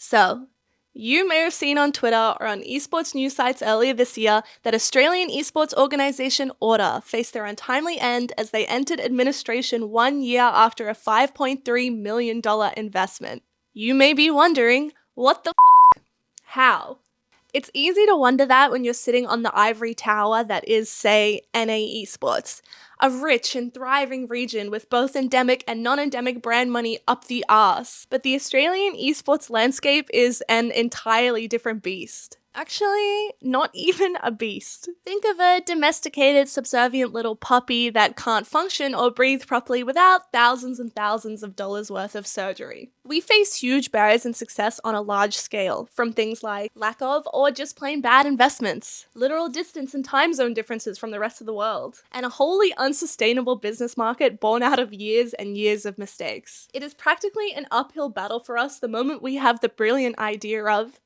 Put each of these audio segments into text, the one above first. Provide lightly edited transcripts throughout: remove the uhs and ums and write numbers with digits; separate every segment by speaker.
Speaker 1: So, you may have seen on Twitter or on esports news sites earlier this year that Australian esports organisation Order faced their untimely end as they entered administration 1 year after a $5.3 million investment. You may be wondering, what the f***? How? It's easy to wonder that when you're sitting on the ivory tower that is, say, NA Esports, a rich and thriving region with both endemic and non-endemic brand money up the arse. But the Australian esports landscape is an entirely different beast. Actually, not even a beast. Think of a domesticated, subservient little puppy that can't function or breathe properly without thousands and thousands of dollars worth of surgery. We face huge barriers in success on a large scale, from things like lack of or just plain bad investments, literal distance and time zone differences from the rest of the world, and a wholly unsustainable business market born out of years and years of mistakes. It is practically an uphill battle for us the moment we have the brilliant idea of,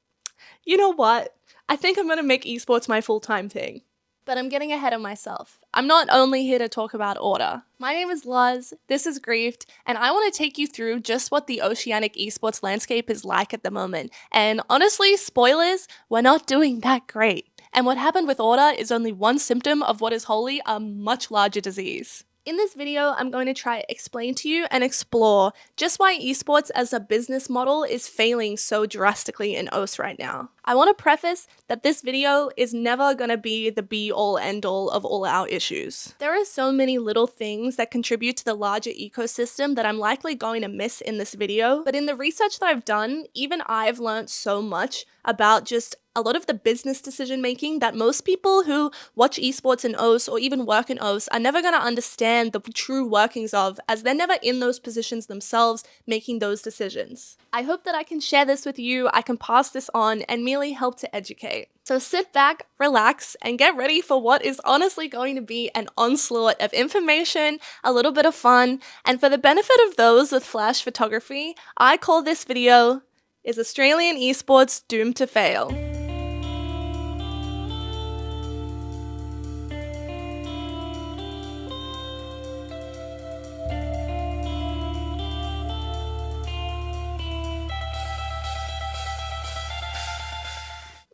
Speaker 1: you know what? I think I'm going to make esports my full-time thing. But I'm getting ahead of myself. I'm not only here to talk about Order. My name is Luz, this is Griefed, and I want to take you through just what the Oceanic esports landscape is like at the moment. And honestly, spoilers, we're not doing that great. And what happened with Order is only one symptom of what is wholly a much larger disease. In this video, I'm going to try to explain to you and explore just why esports as a business model is failing so drastically in OS right now. I want to preface that this video is never going to be the be-all end-all of all our issues. There are so many little things that contribute to the larger ecosystem that I'm likely going to miss in this video, but in the research that I've done, even I've learned so much about just a lot of the business decision making that most people who watch esports in OS or even work in OS are never going to understand the true workings of, as they're never in those positions themselves making those decisions. I hope that I can share this with you, I can pass this on and merely help to educate. So sit back, relax, and get ready for what is honestly going to be an onslaught of information, a little bit of fun, and for the benefit of those with flash photography, I call this video, Is Australian Esports Doomed to Fail?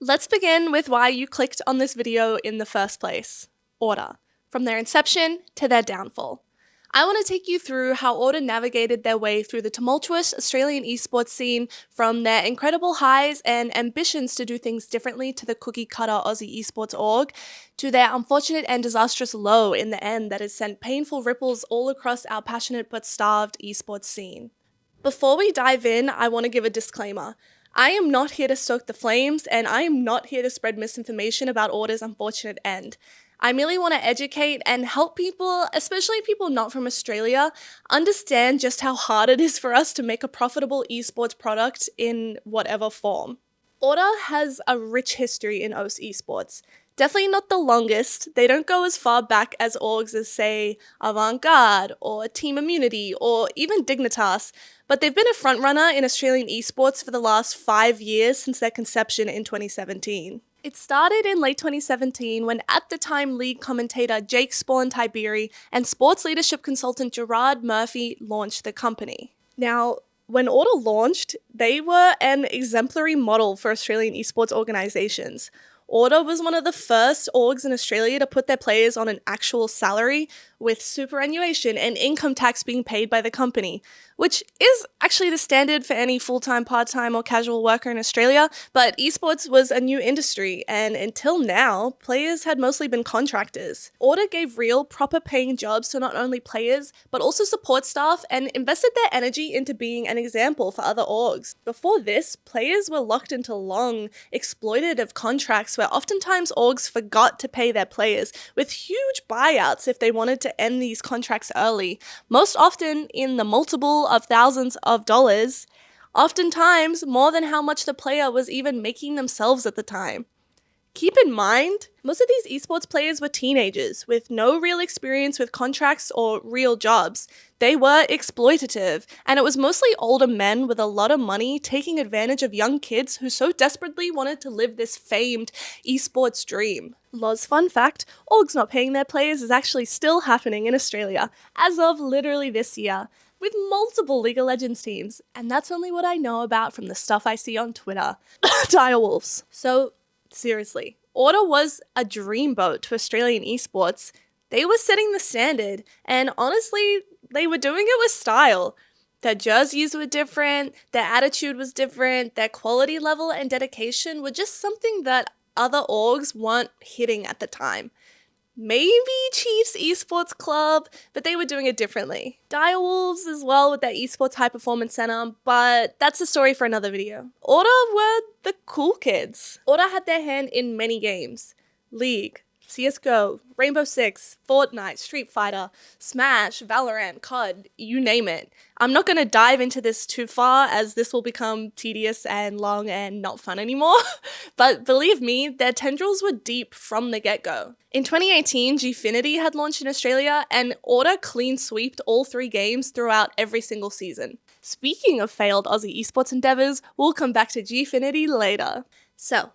Speaker 1: Let's begin with why you clicked on this video in the first place. Order. From their inception to their downfall. I want to take you through how Order navigated their way through the tumultuous Australian esports scene, from their incredible highs and ambitions to do things differently to the cookie-cutter Aussie esports org, to their unfortunate and disastrous low in the end that has sent painful ripples all across our passionate but starved esports scene. Before we dive in, I want to give a disclaimer. I am not here to stoke the flames, and I am not here to spread misinformation about Order's unfortunate end. I merely want to educate and help people, especially people not from Australia, understand just how hard it is for us to make a profitable esports product in whatever form. Order has a rich history in OS esports. Definitely not the longest. They don't go as far back as orgs as, say, Avant-Garde or Team Immunity or even Dignitas, but they've been a frontrunner in Australian esports for the last 5 years since their conception in 2017. It started in late 2017 when at the time league commentator Jake Spawn Tiberi and sports leadership consultant Gerard Murphy launched the company. Now, when Order launched, they were an exemplary model for Australian esports organisations. Order was one of the first orgs in Australia to put their players on an actual salary, with superannuation and income tax being paid by the company, which is actually the standard for any full-time, part-time, or casual worker in Australia, but esports was a new industry, and until now, players had mostly been contractors. Order gave real, proper paying jobs to not only players, but also support staff, and invested their energy into being an example for other orgs. Before this, players were locked into long, exploitative contracts where oftentimes orgs forgot to pay their players, with huge buyouts if they wanted to end these contracts early, most often in the multiple of thousands of dollars, oftentimes more than how much the player was even making themselves at the time. Keep in mind, most of these esports players were teenagers with no real experience with contracts or real jobs. They were exploitative, and it was mostly older men with a lot of money taking advantage of young kids who so desperately wanted to live this famed esports dream. Loz fun fact, orgs not paying their players is actually still happening in Australia, as of literally this year. with multiple League of Legends teams, and that's only what I know about from the stuff I see on Twitter. Direwolves. So, seriously, Order was a dreamboat to Australian esports. They were setting the standard, and honestly, they were doing it with style. Their jerseys were different, their attitude was different, their quality level and dedication were just something that other orgs weren't hitting at the time. Maybe Chiefs Esports Club, but they were doing it differently. Direwolves as well with their Esports High Performance Center, but that's a story for another video. Order were the cool kids. Order had their hand in many games. League, CSGO, Rainbow Six, Fortnite, Street Fighter, Smash, Valorant, COD, you name it. I'm not going to dive into this too far as this will become tedious and long and not fun anymore, but believe me, their tendrils were deep from the get-go. In 2018, Gfinity had launched in Australia and Order clean sweeped all 3 games throughout every single season. Speaking of failed Aussie esports endeavours, we'll come back to Gfinity later. So,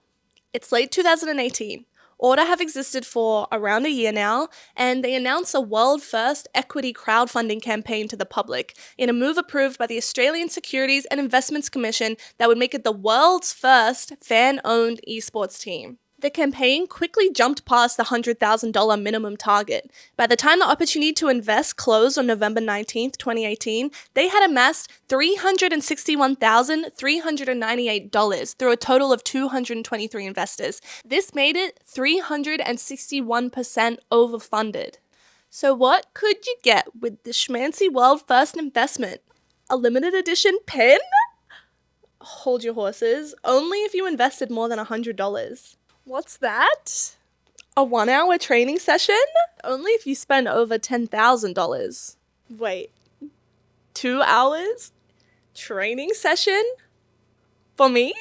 Speaker 1: it's late 2018. Order have existed for around a year now, and they announced a world-first equity crowdfunding campaign to the public in a move approved by the Australian Securities and Investments Commission that would make it the world's first fan-owned esports team. The campaign quickly jumped past the $100,000 minimum target. By the time the opportunity to invest closed on November 19th, 2018, they had amassed $361,398 through a total of 223 investors. This made it 361% overfunded. So what could you get with the schmancy world first investment? A limited edition pin? Hold your horses, only if you invested more than $100. What's that? A 1-hour training session? Only if you spend over $10,000. Wait, 2 hours? Training session? For me?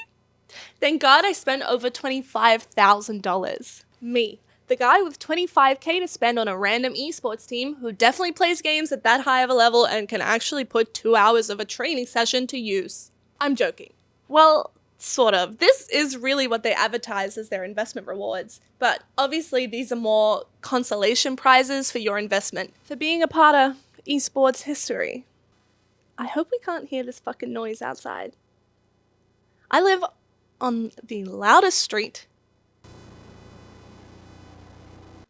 Speaker 1: Thank God I spent over $25,000. Me, the guy with $25K to spend on a random esports team who definitely plays games at that high of a level and can actually put 2 hours of a training session to use. I'm joking. Well, sort of. This is really what they advertise as their investment rewards, but obviously these are more consolation prizes for your investment, for being a part of esports history. I hope we can't hear this fucking noise outside. I live on the loudest street.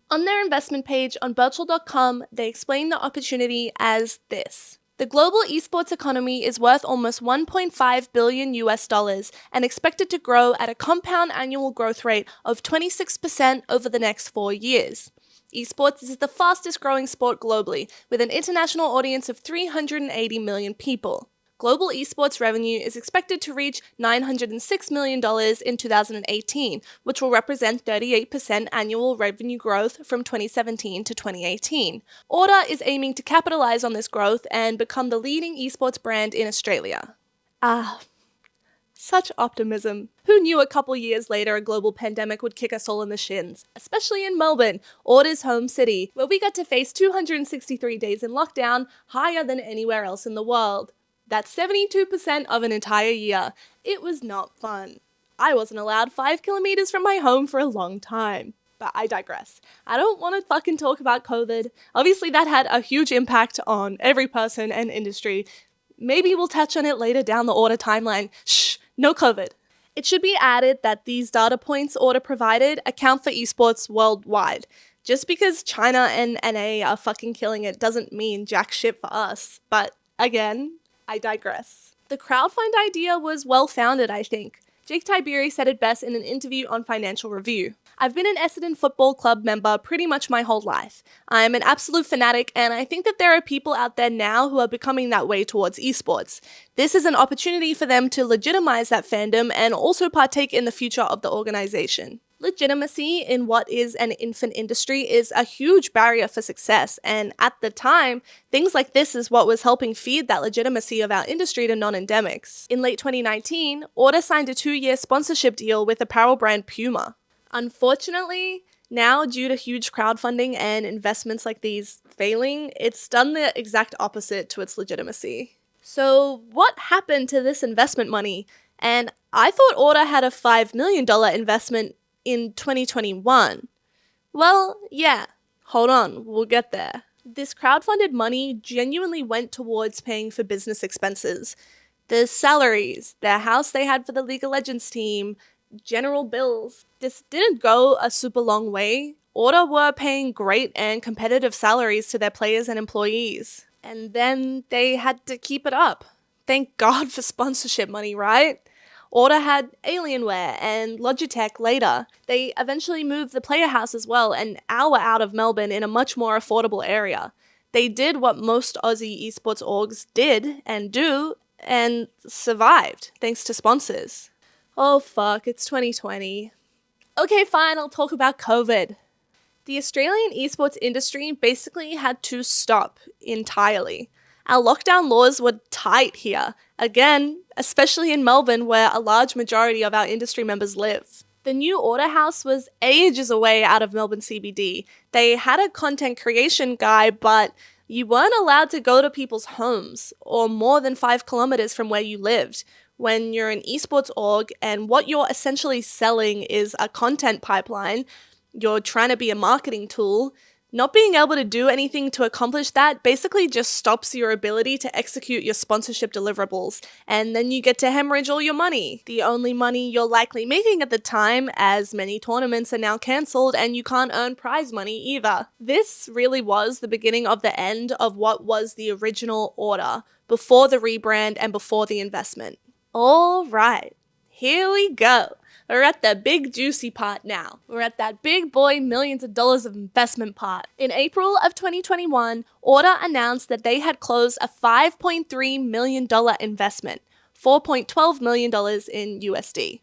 Speaker 1: On their investment page on Birchall.com, they explain the opportunity as this. The global esports economy is worth almost $1.5 billion and expected to grow at a compound annual growth rate of 26% over the next 4 years. Esports is the fastest growing sport globally, with an international audience of 380 million people. Global esports revenue is expected to reach $906 million in 2018, which will represent 38% annual revenue growth from 2017 to 2018. Order is aiming to capitalize on this growth and become the leading esports brand in Australia. Such optimism. Who knew a couple years later a global pandemic would kick us all in the shins? Especially in Melbourne, Order's home city, where we got to face 263 days in lockdown, higher than anywhere else in the world. That's 72% of an entire year. It was not fun. I wasn't allowed 5 kilometers from my home for a long time. But I digress. I don't want to fucking talk about COVID. Obviously that had a huge impact on every person and industry. Maybe we'll touch on it later down the Order timeline. Shh, no COVID. It should be added that these data points Order provided account for esports worldwide. Just because China and NA are fucking killing it doesn't mean jack shit for us. But again, I digress. The crowdfund idea was well-founded, I think. Jake Tiberi said it best in an interview on Financial Review. I've been an Essendon Football Club member pretty much my whole life. I'm an absolute fanatic, and I think that there are people out there now who are becoming that way towards esports. This is an opportunity for them to legitimize that fandom and also partake in the future of the organization. Legitimacy in what is an infant industry is a huge barrier for success, and at the time, things like this is what was helping feed that legitimacy of our industry to non-endemics. In late 2019, Order signed a 2-year sponsorship deal with apparel brand Puma. Unfortunately, now due to huge crowdfunding and investments like these failing, it's done the exact opposite to its legitimacy. So what happened to this investment money? And I thought Order had a $5 million investment in 2021. Well, yeah, hold on, we'll get there. This crowdfunded money genuinely went towards paying for business expenses. The salaries, the house they had for the League of Legends team, general bills. This didn't go a super long way. Order were paying great and competitive salaries to their players and employees. And then they had to keep it up. Thank God for sponsorship money, right? Order had Alienware and Logitech later. They eventually moved the player house as well, an hour out of Melbourne in a much more affordable area. They did what most Aussie esports orgs did and do, and survived, thanks to sponsors. Oh fuck, it's 2020. Okay, fine, I'll talk about COVID. The Australian esports industry basically had to stop entirely. Our lockdown laws were tight here, again, especially in Melbourne where a large majority of our industry members live. The new Order House was ages away out of Melbourne CBD. They had a content creation guy, but you weren't allowed to go to people's homes or more than 5 kilometers from where you lived. When you're an esports org and what you're essentially selling is a content pipeline, you're trying to be a marketing tool, not being able to do anything to accomplish that basically just stops your ability to execute your sponsorship deliverables, and then you get to hemorrhage all your money. The only money you're likely making at the time, as many tournaments are now cancelled and you can't earn prize money either. This really was the beginning of the end of what was the original Order, before the rebrand and before the investment. Alright, here we go. We're at the big juicy part now. We're at that big boy millions of dollars of investment part. In April of 2021, Order announced that they had closed a $5.3 million investment, $4.12 million in USD.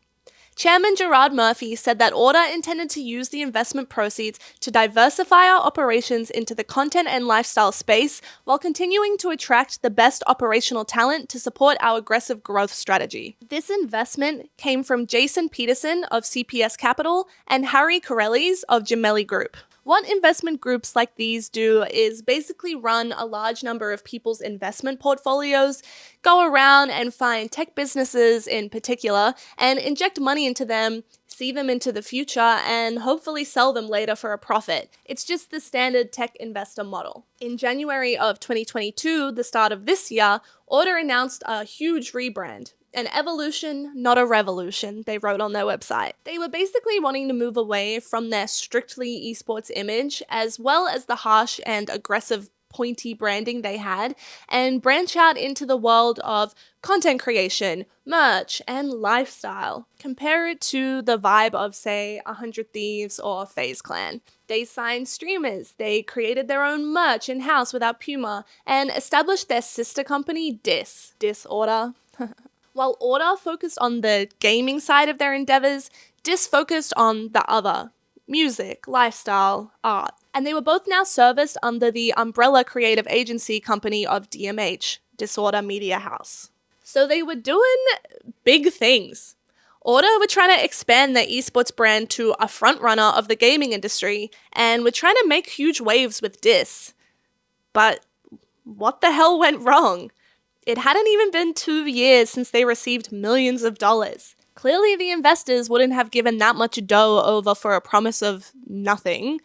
Speaker 1: Chairman Gerard Murphy said that Order intended to use the investment proceeds to diversify our operations into the content and lifestyle space while continuing to attract the best operational talent to support our aggressive growth strategy. This investment came from Jason Peterson of CPS Capital and Harry Corellis of Gemelli Group. What investment groups like these do is basically run a large number of people's investment portfolios, go around and find tech businesses in particular, and inject money into them, see them into the future, and hopefully sell them later for a profit. It's just the standard tech investor model. In January of 2022, the start of this year, Order announced a huge rebrand. An evolution, not a revolution, they wrote on their website. They were basically wanting to move away from their strictly esports image, as well as the harsh and aggressive pointy branding they had, and branch out into the world of content creation, merch, and lifestyle. Compare it to the vibe of, say, 100 Thieves or FaZe Clan. They signed streamers, they created their own merch in-house without Puma, and established their sister company, Disorder. While Order focused on the gaming side of their endeavors, Dis focused on the other, music, lifestyle, art. And they were both now serviced under the umbrella creative agency company of DMH, Disorder Media House. So they were doing big things. Order were trying to expand their esports brand to a frontrunner of the gaming industry, and were trying to make huge waves with Dis. But what the hell went wrong? It hadn't even been 2 years since they received millions of dollars. Clearly the investors wouldn't have given that much dough over for a promise of nothing,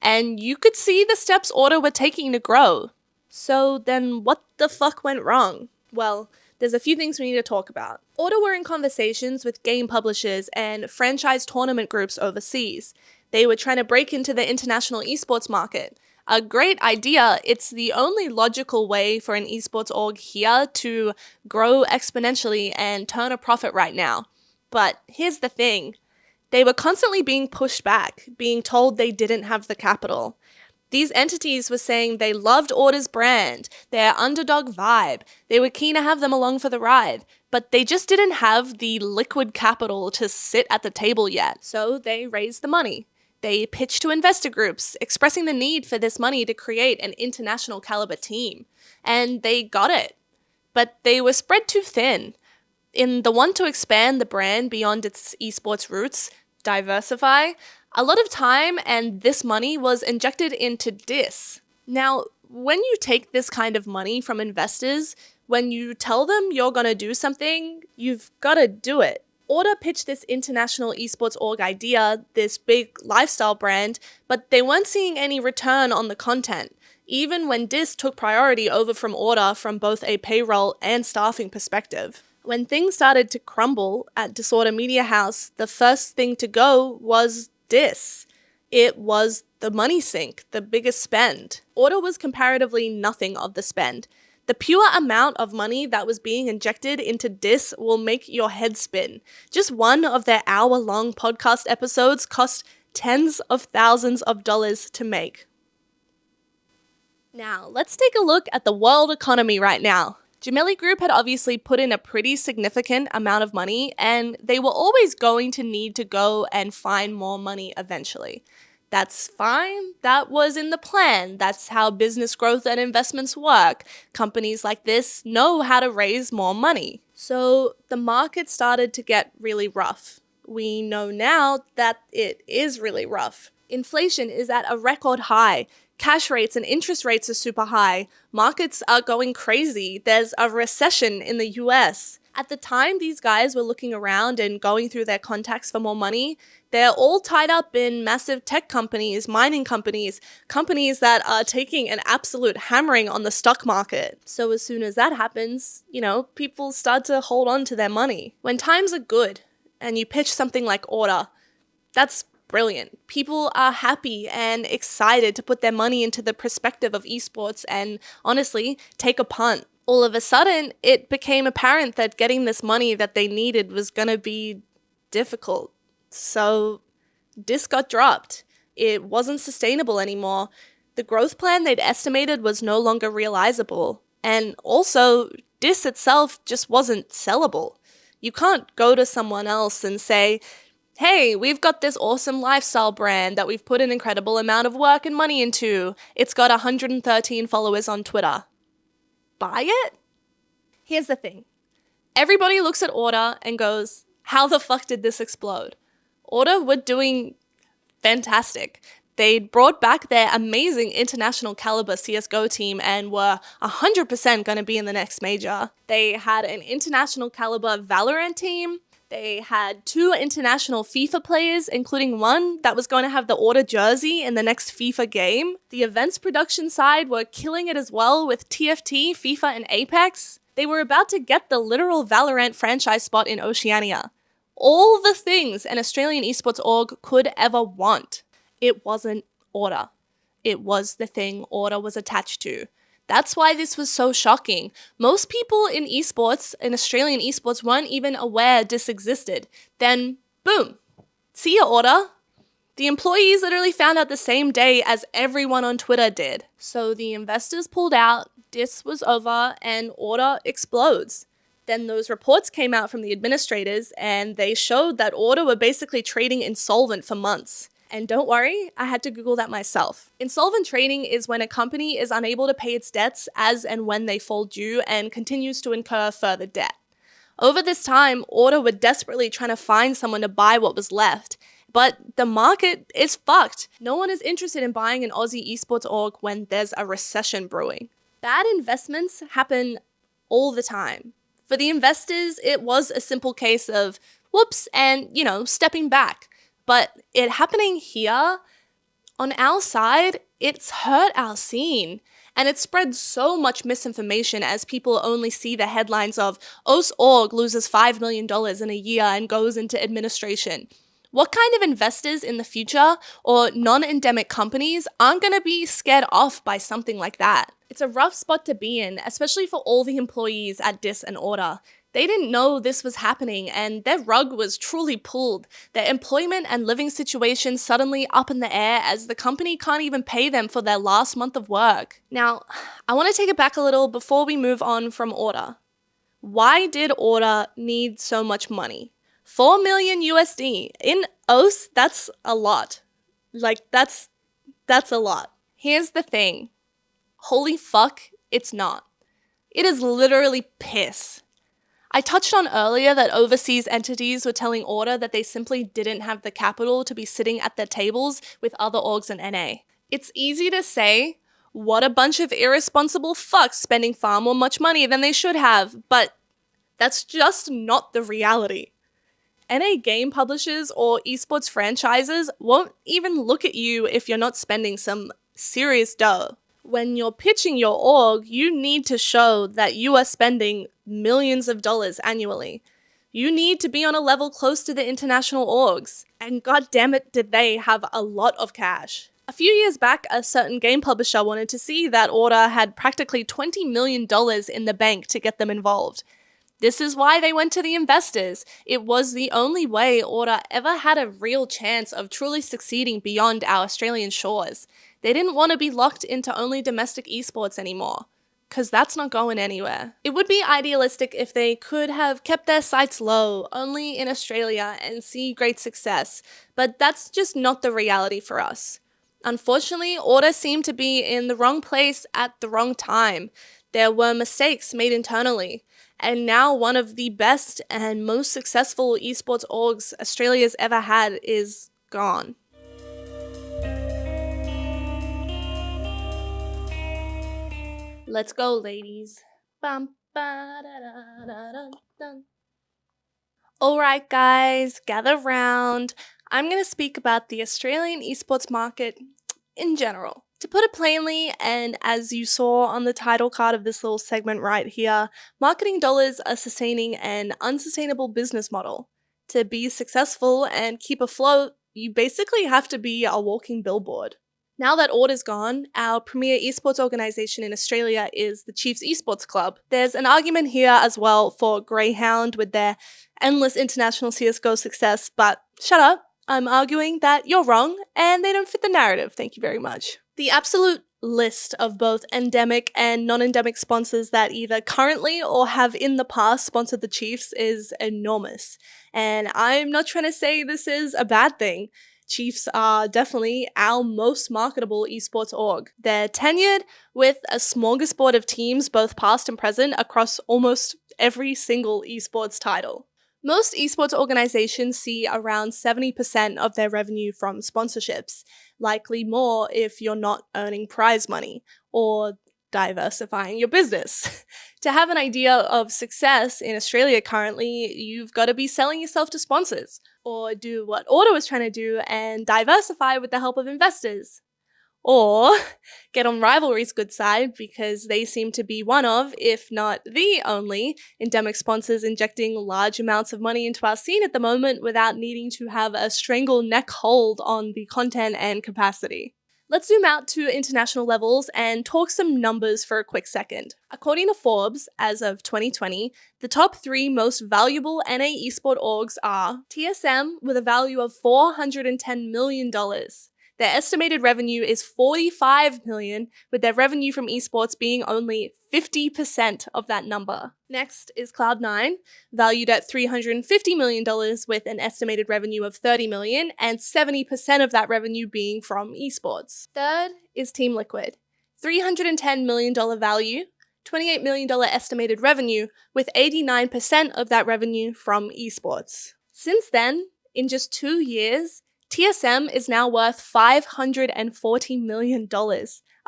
Speaker 1: and you could see the steps Order were taking to grow. So then what the fuck went wrong? Well, there's a few things we need to talk about. Order were in conversations with game publishers and franchise tournament groups overseas. They were trying to break into the international esports market. A great idea. It's the only logical way for an esports org here to grow exponentially and turn a profit right now. But here's the thing. They were constantly being pushed back, being told they didn't have the capital. These entities were saying they loved Order's brand, their underdog vibe. They were keen to have them along for the ride, but they just didn't have the liquid capital to sit at the table yet. So they raised the money. They pitched to investor groups, expressing the need for this money to create an international caliber team. And they got it. But they were spread too thin. In the want to expand the brand beyond its esports roots, diversify, a lot of time and this money was injected into Dis. Now, when you take this kind of money from investors, when you tell them you're gonna do something, you've gotta do it. Order pitched this international esports org idea, this big lifestyle brand, but they weren't seeing any return on the content. even when Dis took priority over from Order from both a payroll and staffing perspective. When things started to crumble at Disorder Media House, the first thing to go was Dis. It was the money sink, the biggest spend. Order was comparatively nothing of the spend. The pure amount of money that was being injected into Dis will make your head spin. Just one of their hour-long podcast episodes cost tens of thousands of dollars to make. Now, let's take a look at the world economy right now. Gemelli Group had obviously put in a pretty significant amount of money, and they were always going to need to go and find more money eventually. That's fine. That was in the plan. That's how business growth and investments work. Companies like this know how to raise more money. So the market started to get really rough. We know now that it is really rough. Inflation is at a record high. Cash rates and interest rates are super high. Markets are going crazy. There's a recession in the US. At the time these guys were looking around and going through their contacts for more money, they're all tied up in massive tech companies, mining companies, companies that are taking an absolute hammering on the stock market. So as soon as that happens, people start to hold on to their money. When times are good and you pitch something like Order, that's brilliant. People are happy and excited to put their money into the perspective of esports and honestly take a punt. All of a sudden, it became apparent that getting this money that they needed was going to be difficult. So Dis got dropped. It wasn't sustainable anymore. The growth plan they'd estimated was no longer realizable. And also, Dis itself just wasn't sellable. You can't go to someone else and say, hey, we've got this awesome lifestyle brand that we've put an incredible amount of work and money into. It's got 113 followers on Twitter. Buy it? Here's the thing. Everybody looks at Order and goes, how the fuck did this explode? Order were doing fantastic. They'd brought back their amazing international caliber CSGO team and were 100% going to be in the next major. They had an international caliber Valorant team. They had 2 international FIFA players, including one that was going to have the Order jersey in the next FIFA game. The events production side were killing it as well with TFT, FIFA, and Apex. They were about to get the literal Valorant franchise spot in Oceania. All the things an Australian esports org could ever want. It wasn't Order. It was the thing Order was attached to. That's why this was so shocking. Most people in esports, in Australian esports, weren't even aware this existed. Then, boom, see ya, Order. The employees literally found out the same day as everyone on Twitter did. So the investors pulled out, Dis was over, and Order explodes. Then those reports came out from the administrators, and they showed that Order were basically trading insolvent for months. And don't worry, I had to Google that myself. Insolvent trading is when a company is unable to pay its debts as and when they fall due and continues to incur further debt. Over this time, Order were desperately trying to find someone to buy what was left, but the market is fucked. No one is interested in buying an Aussie esports org when there's a recession brewing. Bad investments happen all the time. For the investors, it was a simple case of whoops and, stepping back. But it happening here, on our side, it's hurt our scene. And it spread so much misinformation as people only see the headlines of Org loses $5 million in a year and goes into administration. What kind of investors in the future or non-endemic companies aren't going to be scared off by something like that? It's a rough spot to be in, especially for all the employees at Dis and Order. They didn't know this was happening and their rug was truly pulled. Their employment and living situation suddenly up in the air as the company can't even pay them for their last month of work. Now, I want to take it back a little before we move on from Order. Why did Order need so much money? 4 million USD. In OS, that's a lot. That's a lot. Here's the thing. Holy fuck, it's not. It is literally piss. I touched on earlier that overseas entities were telling Order that they simply didn't have the capital to be sitting at their tables with other orgs in NA. It's easy to say, what a bunch of irresponsible fucks spending far more much money than they should have, but that's just not the reality. NA game publishers or esports franchises won't even look at you if you're not spending some serious dough. When you're pitching your org, you need to show that you are spending millions of dollars annually. You need to be on a level close to the international orgs. And god damn it, did they have a lot of cash. A few years back, a certain game publisher wanted to see that Order had practically $20 million in the bank to get them involved. This is why they went to the investors. It was the only way Order ever had a real chance of truly succeeding beyond our Australian shores. They didn't want to be locked into only domestic esports anymore, because that's not going anywhere. It would be idealistic if they could have kept their sights low, only in Australia, and see great success, but that's just not the reality for us. Unfortunately, Order seemed to be in the wrong place at the wrong time. There were mistakes made internally, and now one of the best and most successful esports orgs Australia's ever had is gone. Let's go, ladies. Alright guys, gather round. I'm going to speak about the Australian esports market in general. To put it plainly, and as you saw on the title card of this little segment right here, marketing dollars are sustaining an unsustainable business model. To be successful and keep afloat, you basically have to be a walking billboard. Now that Order's gone, our premier esports organisation in Australia is the Chiefs Esports Club. There's an argument here as well for Greyhound with their endless international CSGO success, but shut up, I'm arguing that you're wrong and they don't fit the narrative, thank you very much. The absolute list of both endemic and non-endemic sponsors that either currently or have in the past sponsored the Chiefs is enormous. And I'm not trying to say this is a bad thing. Chiefs are definitely our most marketable esports org. They're tenured with a smorgasbord of teams, both past and present, across almost every single esports title. Most esports organizations see around 70% of their revenue from sponsorships, likely more if you're not earning prize money or diversifying your business. To have an idea of success in Australia currently, you've got to be selling yourself to sponsors, or do what Order was trying to do and diversify with the help of investors. Or get on Rivalry's good side because they seem to be one of, if not the only, endemic sponsors injecting large amounts of money into our scene at the moment without needing to have a strangle-neck hold on the content and capacity. Let's zoom out to international levels and talk some numbers for a quick second. According to Forbes, as of 2020, the top 3 most valuable NA esport orgs are TSM with a value of $410 million. Their estimated revenue is $45 million, with their revenue from esports being only 50% of that number. Next is Cloud9, valued at $350 million with an estimated revenue of $30 million, and 70% of that revenue being from esports. Third is Team Liquid, $310 million value, $28 million estimated revenue, with 89% of that revenue from esports. Since then, in just 2 years, TSM is now worth $540 million,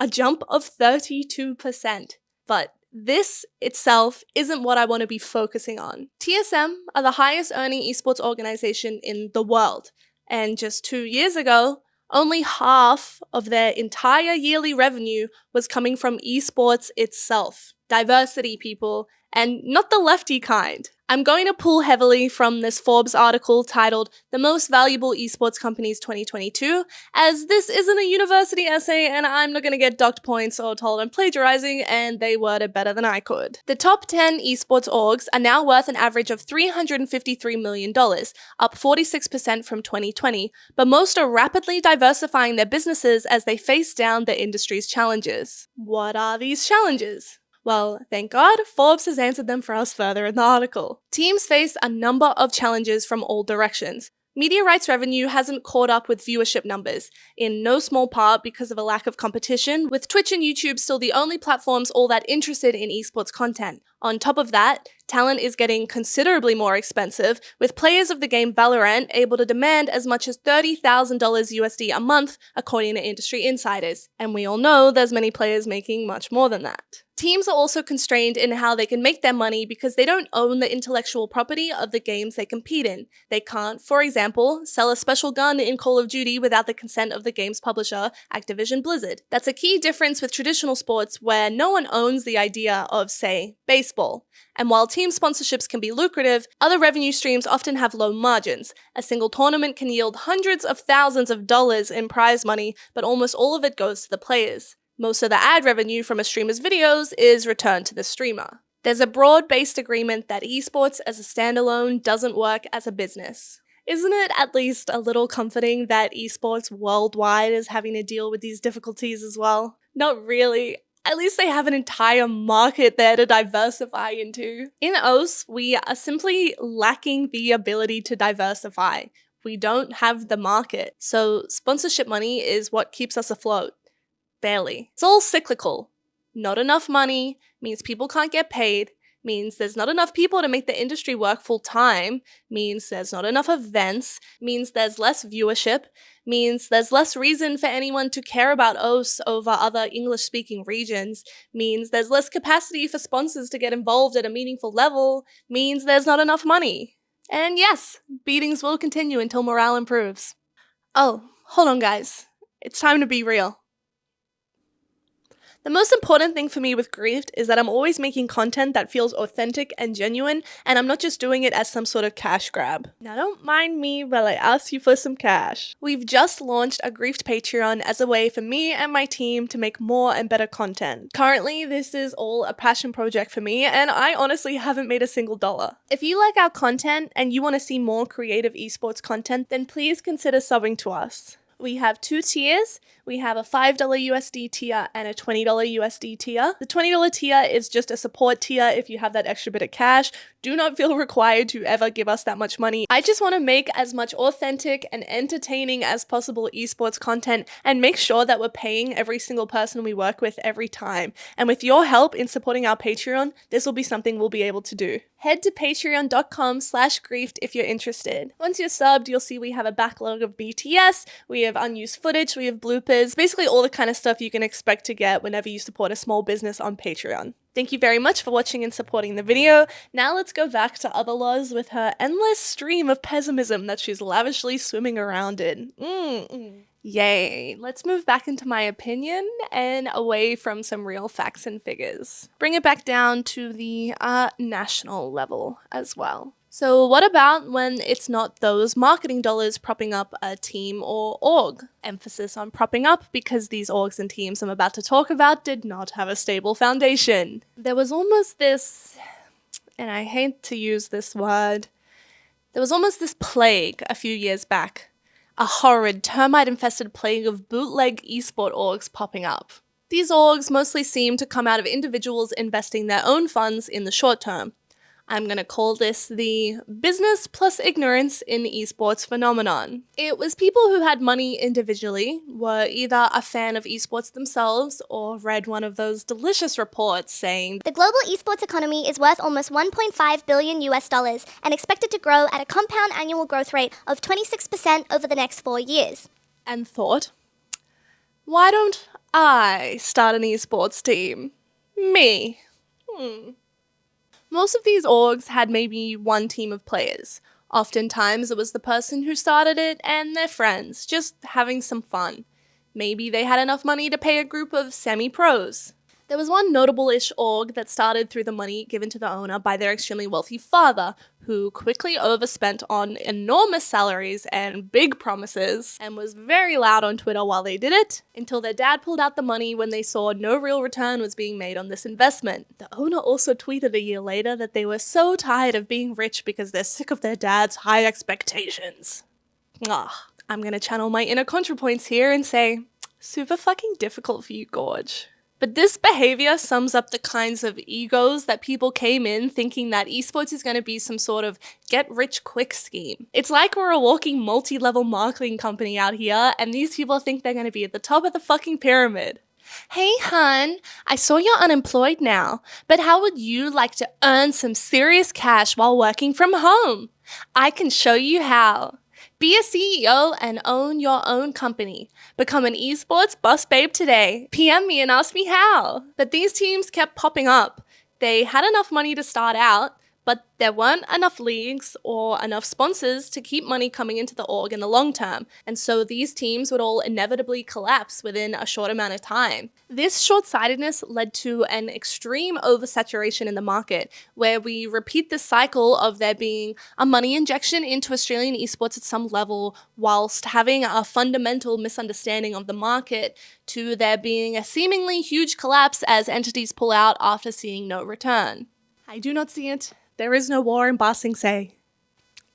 Speaker 1: a jump of 32%. But this itself isn't what I want to be focusing on. TSM are the highest earning esports organization in the world, and just 2 years ago, only half of their entire yearly revenue was coming from esports itself. Diversity, people, and not the lefty kind. I'm going to pull heavily from this Forbes article titled The Most Valuable Esports Companies 2022, as this isn't a university essay and I'm not going to get docked points or told I'm plagiarizing, and they worded better than I could. The top 10 esports orgs are now worth an average of $353 million, up 46% from 2020, but most are rapidly diversifying their businesses as they face down the industry's challenges. What are these challenges? Well, thank God, Forbes has answered them for us further in the article. Teams face a number of challenges from all directions. Media rights revenue hasn't caught up with viewership numbers, in no small part because of a lack of competition, with Twitch and YouTube still the only platforms all that interested in esports content. On top of that, Talent is getting considerably more expensive, with players of the game Valorant able to demand as much as $30,000 USD a month, according to industry insiders. And we all know there's many players making much more than that. Teams are also constrained in how they can make their money because they don't own the intellectual property of the games they compete in. They can't, for example, sell a special gun in Call of Duty without the consent of the game's publisher, Activision Blizzard. That's a key difference with traditional sports where no one owns the idea of, say, baseball. And while team sponsorships can be lucrative, other revenue streams often have low margins. A single tournament can yield hundreds of thousands of dollars in prize money, but almost all of it goes to the players. Most of the ad revenue from a streamer's videos is returned to the streamer. There's a broad-based agreement that esports as a standalone doesn't work as a business. Isn't it at least a little comforting that esports worldwide is having to deal with these difficulties as well? Not really. At least they have an entire market there to diversify into. In OS, we are simply lacking the ability to diversify. We don't have the market. So sponsorship money is what keeps us afloat. Barely. It's all cyclical. Not enough money means people can't get paid, means there's not enough people to make the industry work full time, means there's not enough events, means there's less viewership, means there's less reason for anyone to care about OS over other English-speaking regions, means there's less capacity for sponsors to get involved at a meaningful level, means there's not enough money. And yes, beatings will continue until morale improves. Oh, hold on guys. It's time to be real. The most important thing for me with Grift is that I'm always making content that feels authentic and genuine, and I'm not just doing it as some sort of cash grab. Now don't mind me while I ask you for some cash. We've just launched a Grift Patreon as a way for me and my team to make more and better content. Currently, this is all a passion project for me, and I honestly haven't made a single dollar. If you like our content and you want to see more creative esports content, then please consider subbing to us. We have 2 tiers. We have a $5 USD tier and a $20 USD tier. The $20 tier is just a support tier if you have that extra bit of cash. Do not feel required to ever give us that much money. I just want to make as much authentic and entertaining as possible esports content and make sure that we're paying every single person we work with every time. And with your help in supporting our Patreon, this will be something we'll be able to do. Head to patreon.com/grieft if you're interested. Once you're subbed, you'll see we have a backlog of BTS, we have unused footage, we have bloopers, basically all the kind of stuff you can expect to get whenever you support a small business on Patreon. Thank you very much for watching and supporting the video. Now let's go back to Otherlaws with her endless stream of pessimism that she's lavishly swimming around in. Yay. Let's move back into my opinion and away from some real facts and figures. Bring it back down to the national level as well. So what about when it's not those marketing dollars propping up a team or org? Emphasis on propping up because these orgs and teams I'm about to talk about did not have a stable foundation. There was almost this, and I hate to use this word, there was almost this plague a few years back. A horrid, termite-infested plague of bootleg esport orgs popping up. These orgs mostly seem to come out of individuals investing their own funds in the short term. I'm going to call this the business plus ignorance in esports phenomenon. It was people who had money individually, were either a fan of esports themselves, or read one of those delicious reports saying,
Speaker 2: "The global esports economy is worth almost $1.5 billion US and expected to grow at a compound annual growth rate of 26% over the next 4 years."
Speaker 1: And thought, why don't I start an esports team? Me. Most of these orgs had maybe one team of players. Oftentimes it was the person who started it and their friends, just having some fun. Maybe they had enough money to pay a group of semi-pros. There was one notable-ish org that started through the money given to the owner by their extremely wealthy father, who quickly overspent on enormous salaries and big promises, and was very loud on Twitter while they did it, until their dad pulled out the money when they saw no real return was being made on this investment. The owner also tweeted a year later that they were so tired of being rich because they're sick of their dad's high expectations. I'm gonna channel my inner ContraPoints here and say, super fucking difficult for you, Gorge. But this behavior sums up the kinds of egos that people came in thinking that esports is going to be some sort of get-rich-quick scheme. It's like we're a walking multi-level marketing company out here, and these people think they're going to be at the top of the fucking pyramid. Hey, hun, I saw you're unemployed now, but how would you like to earn some serious cash while working from home? I can show you how. Be a CEO and own your own company. Become an esports boss babe today. PM me and ask me how. But these teams kept popping up. They had enough money to start out, but there weren't enough leagues or enough sponsors to keep money coming into the org in the long term, and so these teams would all inevitably collapse within a short amount of time. This short-sightedness led to an extreme oversaturation in the market, where we repeat this cycle of there being a money injection into Australian esports at some level, whilst having a fundamental misunderstanding of the market, to there being a seemingly huge collapse as entities pull out after seeing no return. I do not see it. There is no war in Ba Sing Se.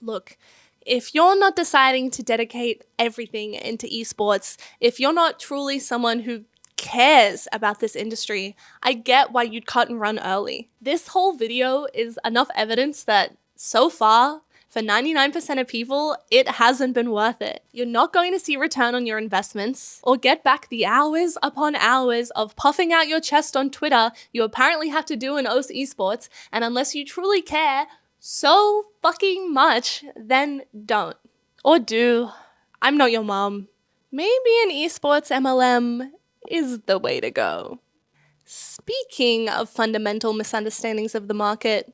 Speaker 1: Look, if you're not deciding to dedicate everything into esports, if you're not truly someone who cares about this industry, I get why you'd cut and run early. This whole video is enough evidence that so far, for 99% of people, it hasn't been worth it. You're not going to see return on your investments or get back the hours upon hours of puffing out your chest on Twitter you apparently have to do in Aussie Esports, and unless you truly care so fucking much, then don't. Or do. I'm not your mom. Maybe an esports MLM is the way to go. Speaking of fundamental misunderstandings of the market,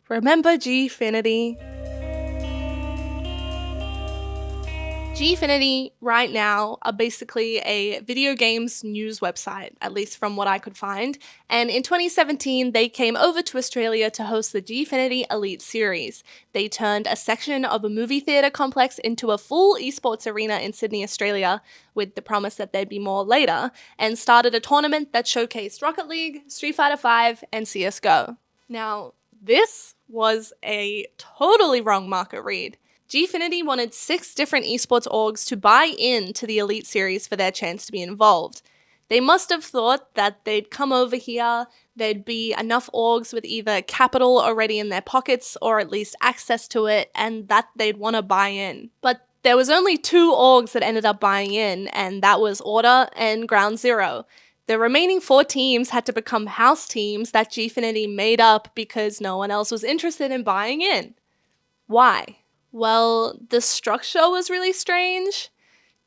Speaker 1: remember Gfinity? Gfinity right now are basically a video games news website, at least from what I could find, and in 2017 they came over to Australia to host the Gfinity Elite Series. They turned a section of a movie theatre complex into a full esports arena in Sydney, Australia, with the promise that there'd be more later, and started a tournament that showcased Rocket League, Street Fighter V, and CSGO. Now, this was a totally wrong market read. Gfinity wanted 6 different esports orgs to buy in to the Elite Series for their chance to be involved. They must have thought that they'd come over here, there'd be enough orgs with either capital already in their pockets or at least access to it, and that they'd want to buy in. But there was only 2 orgs that ended up buying in, and that was Order and Ground Zero. The remaining 4 teams had to become house teams that Gfinity made up because no one else was interested in buying in. Why? Well, the structure was really strange.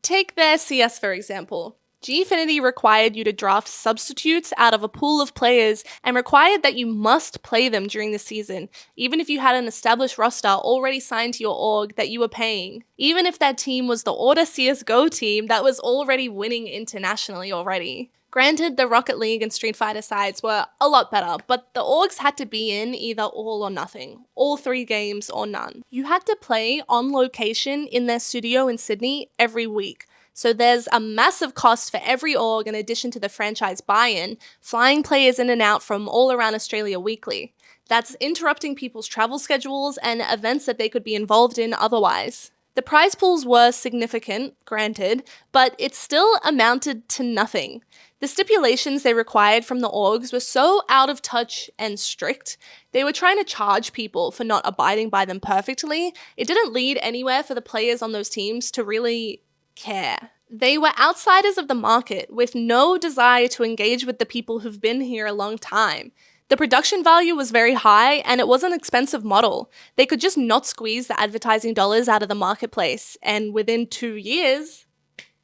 Speaker 1: Take their CS for example. Gfinity required you to draft substitutes out of a pool of players and required that you must play them during the season, even if you had an established roster already signed to your org that you were paying. Even if that team was the Order CSGO team that was already winning internationally already. Granted, the Rocket League and Street Fighter sides were a lot better, but the orgs had to be in either all or nothing, all 3 games or none. You had to play on location in their studio in Sydney every week. So there's a massive cost for every org in addition to the franchise buy-in, flying players in and out from all around Australia weekly. That's interrupting people's travel schedules and events that they could be involved in otherwise. The prize pools were significant, granted, but it still amounted to nothing. The stipulations they required from the orgs were so out of touch and strict. They were trying to charge people for not abiding by them perfectly. It didn't lead anywhere for the players on those teams to really care. They were outsiders of the market with no desire to engage with the people who've been here a long time. The production value was very high and it was an expensive model. They could just not squeeze the advertising dollars out of the marketplace, and within 2 years,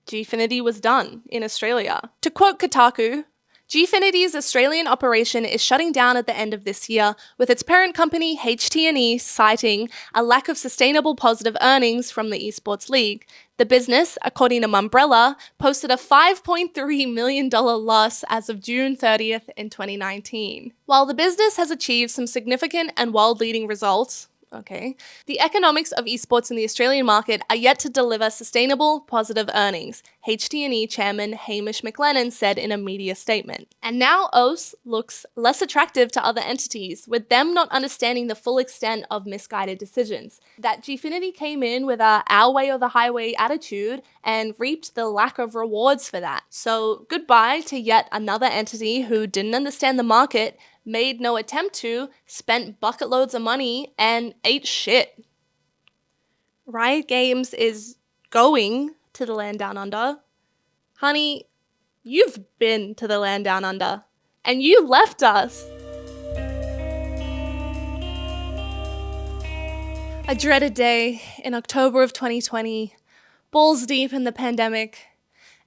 Speaker 1: Gfinity was done in Australia. To quote Kotaku, Gfinity's Australian operation is shutting down at the end of this year, with its parent company HT&E citing a lack of sustainable positive earnings from the esports league. The business, according to Mumbrella, posted a $5.3 million loss as of June 30th in 2019. While the business has achieved some significant and world-leading results, the economics of esports in the Australian market are yet to deliver sustainable, positive earnings, HT&E chairman Hamish McLennan said in a media statement. And now OS looks less attractive to other entities, with them not understanding the full extent of misguided decisions. That Gfinity came in with a our way or the highway attitude and reaped the lack of rewards for that. So goodbye to yet another entity who didn't understand the market, made no attempt to, spent bucket loads of money, and ate shit. Riot Games is going to the land down under. Honey, You've been to the land down under, and you left us. A dreaded day in October of 2020, balls deep in the pandemic,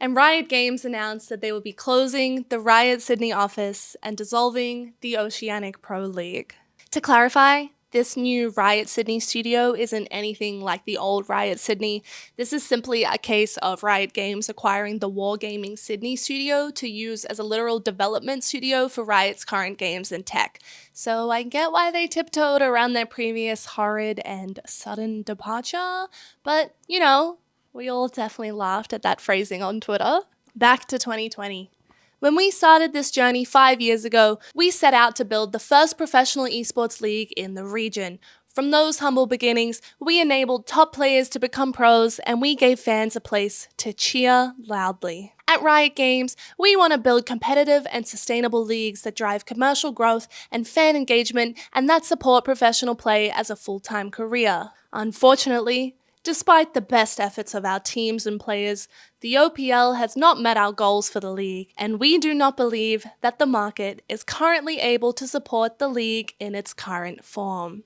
Speaker 1: and Riot Games announced that they will be closing the Riot Sydney office and dissolving the Oceanic Pro League. To clarify, this new Riot Sydney studio isn't anything like the old Riot Sydney. This is simply a case of Riot Games acquiring the Wargaming Sydney studio to use as a literal development studio for Riot's current games and tech. So I get why they tiptoed around their previous horrid and sudden departure, but you know, we all definitely laughed at that phrasing on Twitter. Back to 2020. When we started this journey 5 years ago, we set out to build the first professional esports league in the region. From those humble beginnings, we enabled top players to become pros, and we gave fans a place to cheer loudly. At Riot Games, we want to build competitive and sustainable leagues that drive commercial growth and fan engagement, and that support professional play as a full-time career. Unfortunately, despite the best efforts of our teams and players, the OPL has not met our goals for the league, and we do not believe that the market is currently able to support the league in its current form.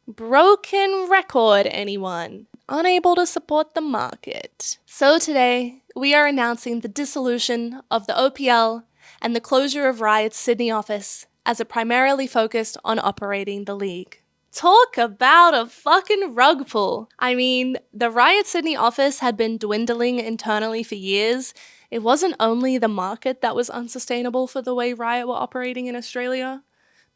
Speaker 1: Broken record, anyone? Unable to support the market. So today, we are announcing the dissolution of the OPL and the closure of Riot's Sydney office as it primarily focused on operating the league. Talk about a fucking rug pull. I mean, the Riot Sydney office had been dwindling internally for years. It wasn't only the market that was unsustainable for the way Riot were operating in Australia,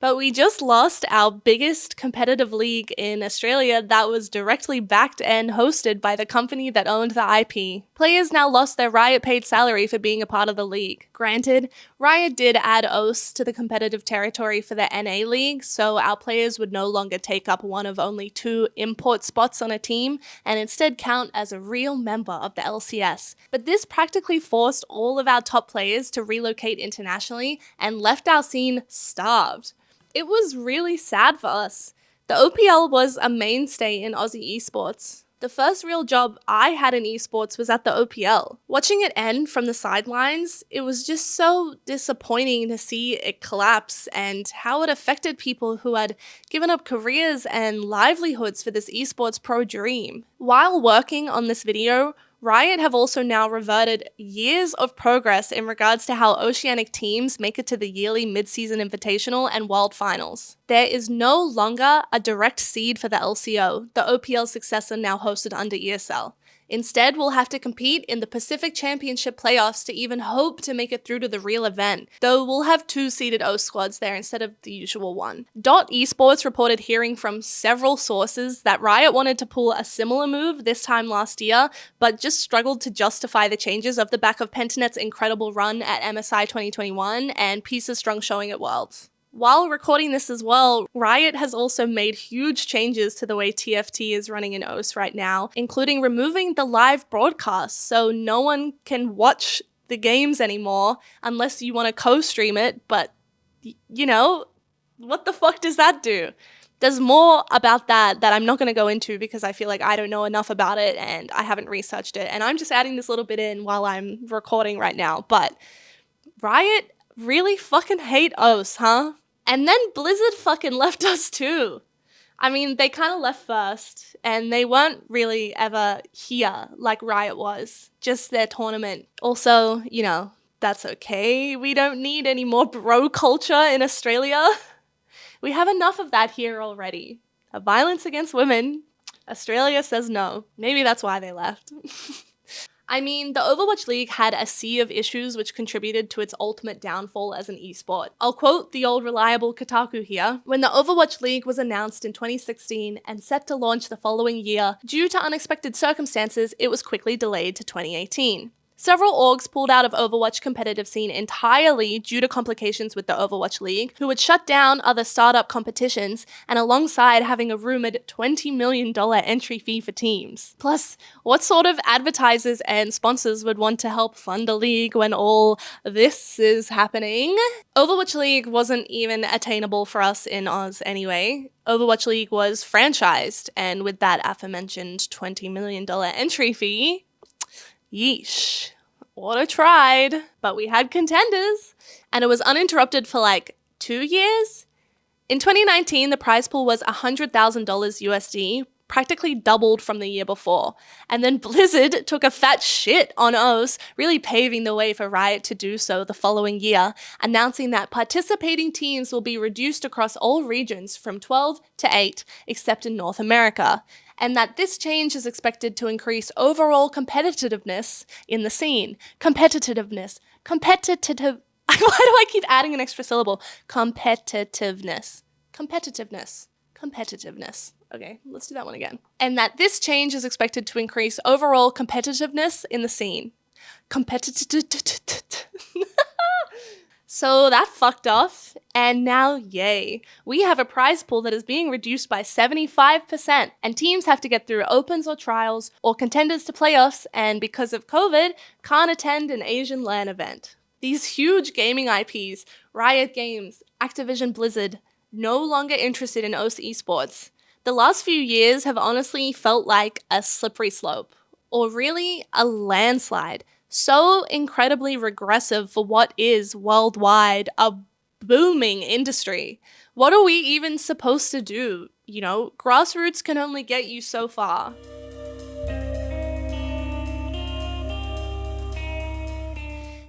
Speaker 1: but we just lost our biggest competitive league in Australia that was directly backed and hosted by the company that owned the IP. Players now lost their Riot-paid salary for being a part of the league. Granted, Riot did add OS to the competitive territory for the NA League, so our players would no longer take up one of only 2 import spots on a team, and instead count as a real member of the LCS. But this practically forced all of our top players to relocate internationally and left our scene starved. It was really sad for us. The OPL was a mainstay in Aussie esports. The first real job I had in esports was at the OPL. Watching it end from the sidelines, it was just so disappointing to see it collapse and how it affected people who had given up careers and livelihoods for this esports pro dream. While working on this video, Riot have also now reverted years of progress in regards to how Oceanic teams make it to the yearly mid-season invitational and world finals. There is no longer a direct seed for the LCO, the OPL successor now hosted under ESL. Instead, we'll have to compete in the Pacific Championship playoffs to even hope to make it through to the real event, though we'll have 2 seeded O squads there instead of the usual 1. Esports reported hearing from several sources that Riot wanted to pull a similar move this time last year, but just struggled to justify the changes off the back of Pentanet's incredible run at MSI 2021 and Piece's strong showing at Worlds. While recording this as well, Riot has also made huge changes to the way TFT is running in OS right now, including removing the live broadcast, so no one can watch the games anymore unless you want to co-stream it, but, you know, what the fuck does that do? There's more about that I'm not going to go into because I feel like I don't know enough about it and I haven't researched it, and I'm just adding this little bit in while I'm recording right now, but Riot really fucking hate OS, huh? And then Blizzard fucking left us too. I mean, they kind of left first, and they weren't really ever here like Riot was, just their tournament. Also, you know, that's okay. We don't need any more bro culture in Australia. We have enough of that here already. Violence against women. Australia says no. Maybe that's why they left. I mean, the Overwatch League had a sea of issues which contributed to its ultimate downfall as an esport. I'll quote the old reliable Kotaku here. When the Overwatch League was announced in 2016 and set to launch the following year, due to unexpected circumstances, it was quickly delayed to 2018. Several orgs pulled out of Overwatch competitive scene entirely due to complications with the Overwatch League, who would shut down other startup competitions, and alongside having a rumored $20 million entry fee for teams. Plus, what sort of advertisers and sponsors would want to help fund a league when all this is happening? Overwatch League wasn't even attainable for us in Oz anyway. Overwatch League was franchised, and with that aforementioned $20 million entry fee, yeesh. Order tried, but we had contenders, and it was uninterrupted for like 2 years. In 2019, the prize pool was $100,000 USD, practically doubled from the year before. And then Blizzard took a fat shit on OS, really paving the way for Riot to do so the following year, announcing that participating teams will be reduced across all regions from 12 to 8, except in North America, and that this change is expected to increase overall competitiveness in the scene. Competitive. Why do I keep adding an extra syllable? Competitiveness. Okay, let's do that one again. And that this change is expected to increase overall competitiveness in the scene. So that fucked off, and now yay. We have a prize pool that is being reduced by 75%, and teams have to get through opens or trials, or contenders to playoffs, and because of COVID, can't attend an Asian LAN event. These huge gaming IPs, Riot Games, Activision Blizzard, no longer interested in esports. The last few years have honestly felt like a slippery slope, or really a landslide. So incredibly regressive for what is worldwide a booming industry. What are we even supposed to do? You know, grassroots can only get you so far.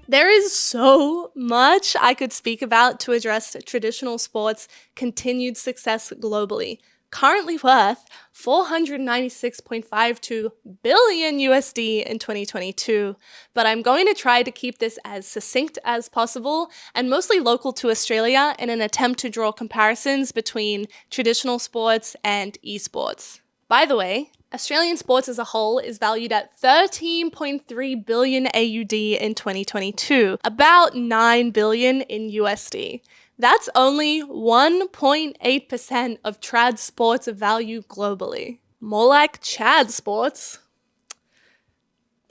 Speaker 1: There is so much I could speak about to address traditional sports' continued success globally. Currently worth $496.52 billion USD in 2022, but I'm going to try to keep this as succinct as possible and mostly local to Australia in an attempt to draw comparisons between traditional sports and esports. By the way, Australian sports as a whole is valued at 13.3 billion AUD in 2022, about 9 billion in USD. That's only 1.8% of trad sports value globally. More like Chad sports.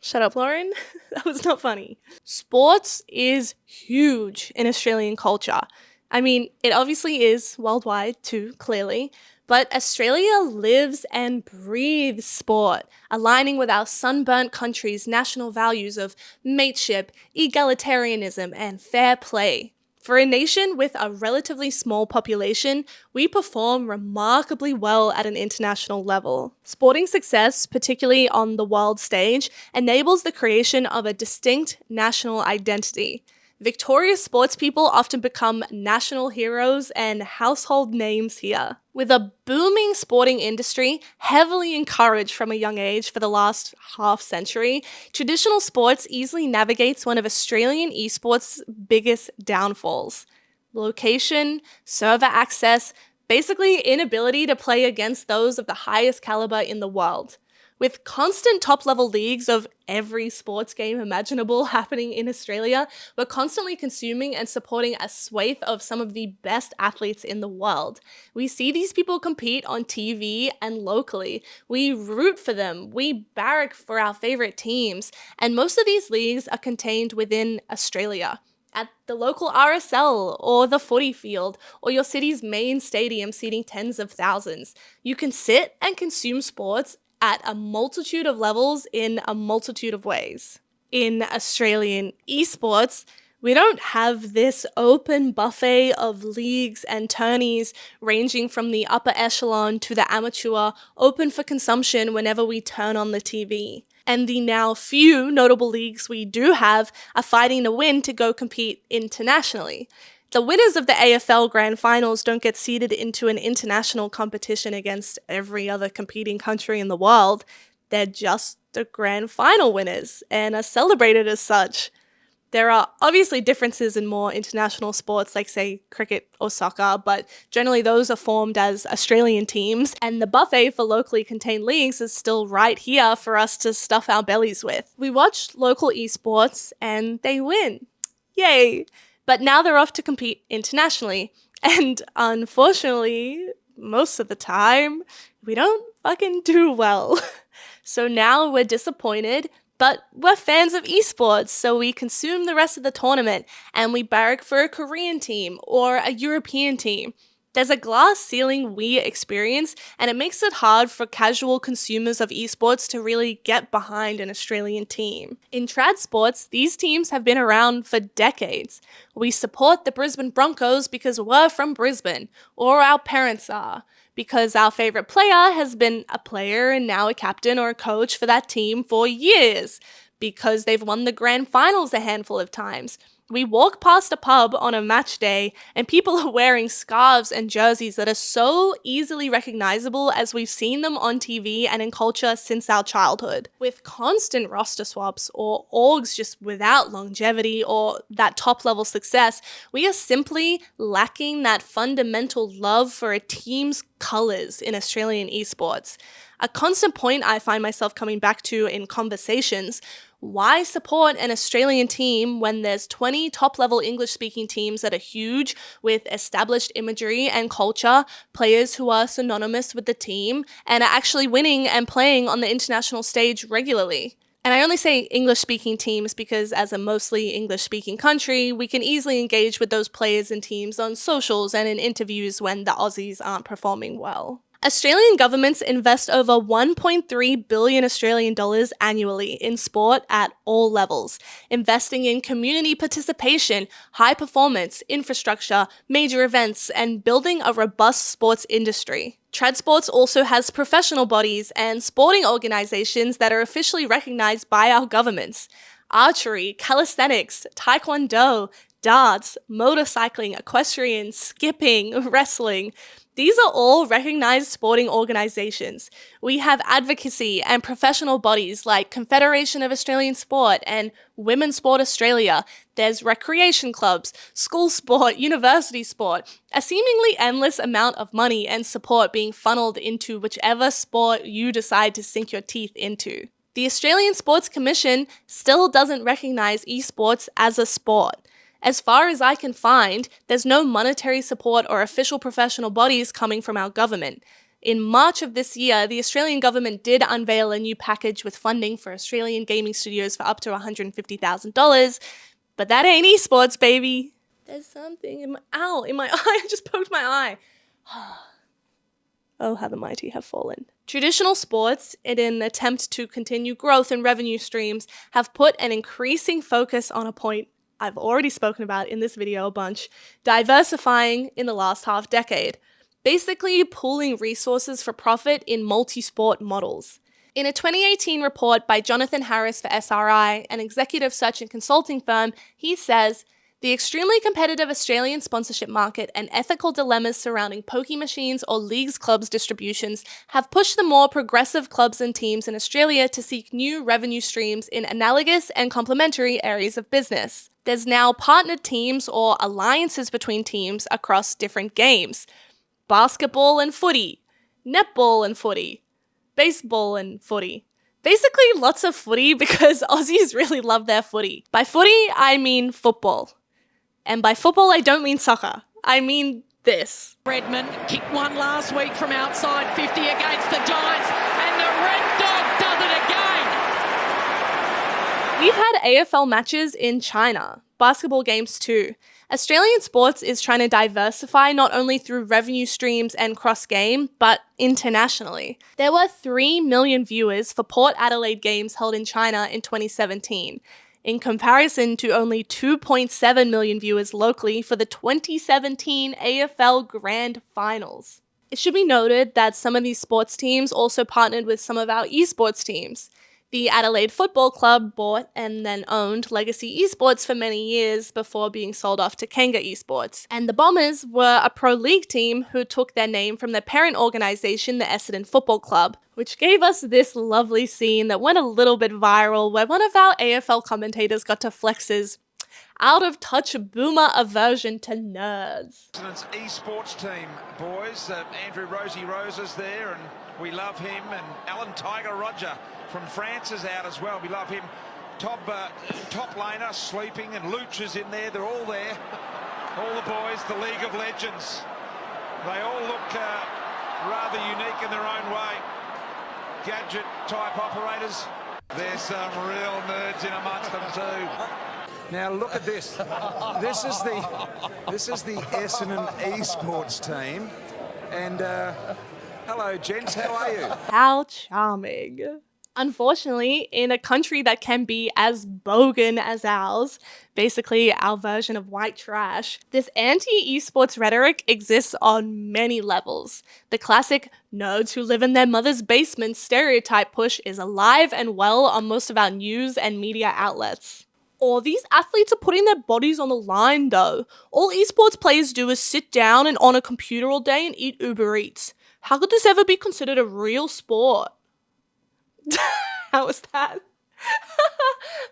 Speaker 1: Shut up, Lauren. That was not funny. Sports is huge in Australian culture. I mean, it obviously is worldwide too, clearly, but Australia lives and breathes sport, aligning with our sunburnt country's national values of mateship, egalitarianism, and fair play. For a nation with a relatively small population, we perform remarkably well at an international level. Sporting success, particularly on the world stage, enables the creation of a distinct national identity. Victorious sports people often become national heroes and household names here. With a booming sporting industry, heavily encouraged from a young age for the last half century, traditional sports easily navigates one of Australian esports' biggest downfalls. Location, server access, basically inability to play against those of the highest caliber in the world. With constant top-level leagues of every sports game imaginable happening in Australia, we're constantly consuming and supporting a swathe of some of the best athletes in the world. We see these people compete on TV and locally. We root for them. We barrack for our favorite teams. And most of these leagues are contained within Australia, at the local RSL or the footy field or your city's main stadium seating tens of thousands. You can sit and consume sports at a multitude of levels in a multitude of ways. In Australian esports, we don't have this open buffet of leagues and tourneys ranging from the upper echelon to the amateur, open for consumption whenever we turn on the TV. And the now few notable leagues we do have are fighting to win to go compete internationally. The winners of the AFL Grand Finals don't get seeded into an international competition against every other competing country in the world. They're just the Grand Final winners and are celebrated as such. There are obviously differences in more international sports like, say, cricket or soccer, but generally those are formed as Australian teams, and the buffet for locally contained leagues is still right here for us to stuff our bellies with. We watch local esports and they win. Yay! But now they're off to compete internationally. And unfortunately, most of the time, we don't fucking do well. So now we're disappointed, but we're fans of esports, so we consume the rest of the tournament and we barrack for a Korean team or a European team. There's a glass ceiling we experience, and it makes it hard for casual consumers of esports to really get behind an Australian team. In trad sports, these teams have been around for decades. We support the Brisbane Broncos because we're from Brisbane, or our parents are, because our favourite player has been a player and now a captain or a coach for that team for years, because they've won the grand finals a handful of times. We walk past a pub on a match day and people are wearing scarves and jerseys that are so easily recognizable as we've seen them on TV and in culture since our childhood. With constant roster swaps or orgs just without longevity or that top level success, we are simply lacking that fundamental love for a team's colors in Australian esports. A constant point I find myself coming back to in conversations: why support an Australian team when there's 20 top-level English-speaking teams that are huge with established imagery and culture, players who are synonymous with the team, and are actually winning and playing on the international stage regularly? And I only say English-speaking teams because as a mostly English-speaking country, we can easily engage with those players and teams on socials and in interviews when the Aussies aren't performing well. Australian governments invest over 1.3 billion Australian dollars annually in sport at all levels, investing in community participation, high performance, infrastructure, major events, and building a robust sports industry. Trad sports also has professional bodies and sporting organizations that are officially recognized by our governments. Archery, calisthenics, taekwondo, darts, motorcycling, equestrian, skipping, wrestling. These are all recognized sporting organizations. We have advocacy and professional bodies like Confederation of Australian Sport and Women's Sport Australia. There's recreation clubs, school sport, university sport, a seemingly endless amount of money and support being funneled into whichever sport you decide to sink your teeth into. The Australian Sports Commission still doesn't recognize esports as a sport. As far as I can find, there's no monetary support or official professional bodies coming from our government. In March of this year, the Australian government did unveil a new package with funding for Australian gaming studios for up to $150,000, but that ain't esports, baby. There's something in my eye. I just poked my eye. Oh, how the mighty have fallen. Traditional sports, in an attempt to continue growth and revenue streams, have put an increasing focus on a point I've already spoken about in this video a bunch: diversifying in the last half decade. Basically pooling resources for profit in multi-sport models. In a 2018 report by Jonathan Harris for SRI, an executive search and consulting firm, he says, "The extremely competitive Australian sponsorship market and ethical dilemmas surrounding pokie machines or leagues clubs distributions have pushed the more progressive clubs and teams in Australia to seek new revenue streams in analogous and complementary areas of business. There's now partnered teams or alliances between teams across different games. Basketball and footy, netball and footy, baseball and footy. Basically lots of footy because Aussies really love their footy. By footy, I mean football. And by football, I don't mean soccer. I mean this."
Speaker 3: Redmond kicked one last week from outside 50 against the Giants, and the Red Dog does it again.
Speaker 1: We've had AFL matches in China, basketball games too. Australian sports is trying to diversify not only through revenue streams and cross-game, but internationally. There were 3 million viewers for Port Adelaide games held in China in 2017. In comparison to only 2.7 million viewers locally for the 2017 AFL Grand Finals. It should be noted that some of these sports teams also partnered with some of our esports teams. The Adelaide Football Club bought and then owned Legacy Esports for many years before being sold off to Kenga Esports. And the Bombers were a pro league team who took their name from their parent organisation, the Essendon Football Club, which gave us this lovely scene that went a little bit viral where one of our AFL commentators got to flex his out-of-touch boomer aversion to nerds.
Speaker 4: Essendon's esports team, boys. Andrew Rosie Rose is there, and we love him. And Alan Tiger Roger from France is out as well. We love him. Top laner, Sleeping, and Luch is in there. They're all there. All the boys, the League of Legends. They all look rather unique in their own way. Gadget-type operators. There's some real nerds in amongst them too.
Speaker 5: Now look at this. This is the Essendon Esports team. And hello, gents. How are you?
Speaker 1: How charming. Unfortunately, in a country that can be as bogan as ours, basically our version of white trash, this anti-esports rhetoric exists on many levels. The classic nerds who live in their mother's basement stereotype push is alive and well on most of our news and media outlets. Or these athletes are putting their bodies on the line though. All esports players do is sit down and on a computer all day and eat Uber Eats. How could this ever be considered a real sport? How was that?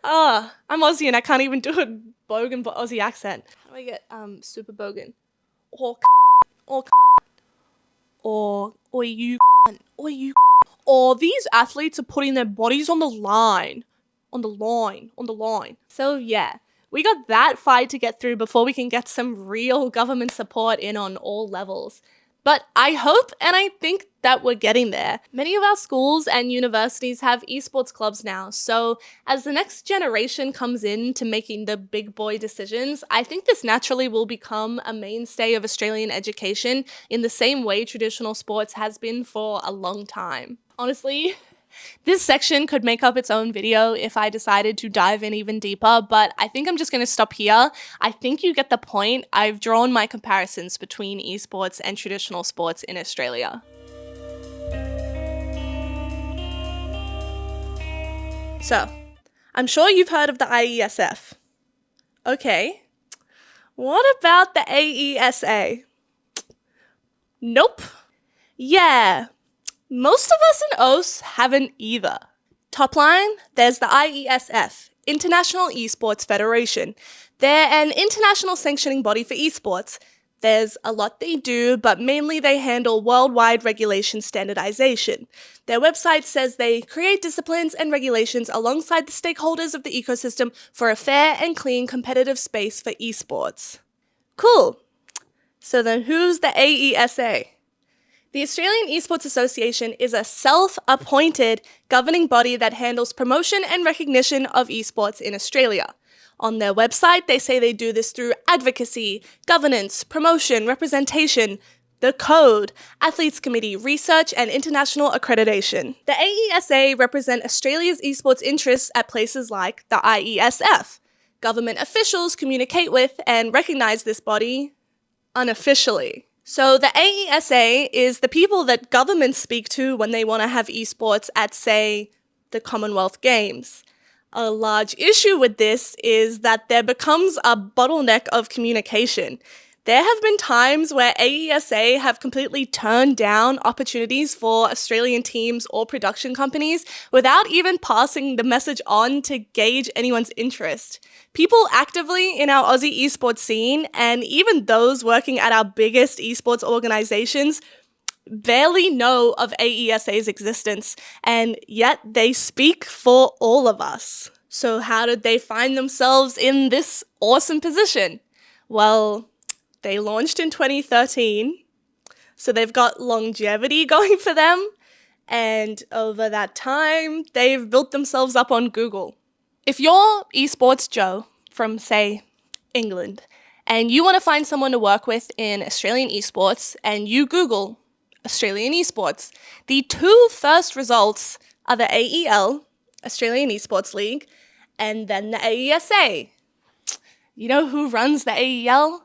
Speaker 1: I'm Aussie and I can't even do a bogan but Aussie accent. How do I get super bogan? Or you or these athletes are putting their bodies on the line. On the line. So yeah, we got that fight to get through before we can get some real government support in on all levels. But I hope and I think that we're getting there. Many of our schools and universities have esports clubs now, so as the next generation comes in to making the big boy decisions, I think this naturally will become a mainstay of Australian education in the same way traditional sports has been for a long time. Honestly, this section could make up its own video if I decided to dive in even deeper, but I think I'm just going to stop here. I think you get the point. I've drawn my comparisons between esports and traditional sports in Australia. So, I'm sure you've heard of the IESF. Okay, what about the AESA? Nope. Yeah. Most of us in OS haven't either. Top line, there's the IESF, International Esports Federation. They're an international sanctioning body for esports. There's a lot they do, but mainly they handle worldwide regulation standardization. Their website says they create disciplines and regulations alongside the stakeholders of the ecosystem for a fair and clean competitive space for esports. Cool. So then who's the AESA? The Australian Esports Association is a self-appointed governing body that handles promotion and recognition of esports in Australia. On their website, they say they do this through advocacy, governance, promotion, representation, the code, athletes committee, research, and international accreditation. The AESA represent Australia's esports interests at places like the IESF. Government officials communicate with and recognize this body unofficially. So the AESA is the people that governments speak to when they want to have esports at, say, the Commonwealth Games. A large issue with this is that there becomes a bottleneck of communication. There have been times where AESA have completely turned down opportunities for Australian teams or production companies without even passing the message on to gauge anyone's interest. People actively in our Aussie esports scene, and even those working at our biggest esports organizations, barely know of AESA's existence, and yet they speak for all of us. So how did they find themselves in this awesome position? Well, they launched in 2013, so they've got longevity going for them, and over that time, they've built themselves up on Google. If you're Esports Joe from, say, England, and you want to find someone to work with in Australian esports, and you Google Australian esports, the two first results are the AEL, Australian Esports League, and then the AESA. You know who runs the AEL?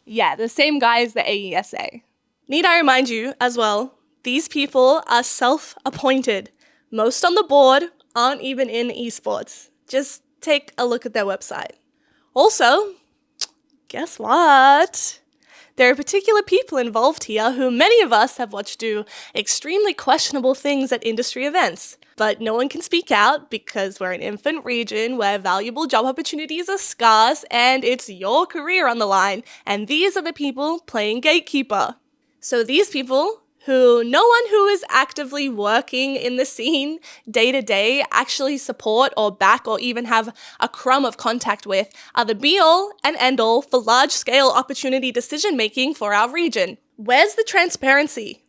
Speaker 1: Yeah, the same guy as the AESA. Need I remind you, as well, these people are self-appointed. Most on the board aren't even in esports. Just take a look at their website. Also, guess what? There are particular people involved here who many of us have watched do extremely questionable things at industry events. But no one can speak out because we're an infant region where valuable job opportunities are scarce and it's your career on the line. And these are the people playing gatekeeper. So these people, who no one who is actively working in the scene day to day actually support or back or even have a crumb of contact with, are the be-all and end-all for large-scale opportunity decision-making for our region. Where's the transparency?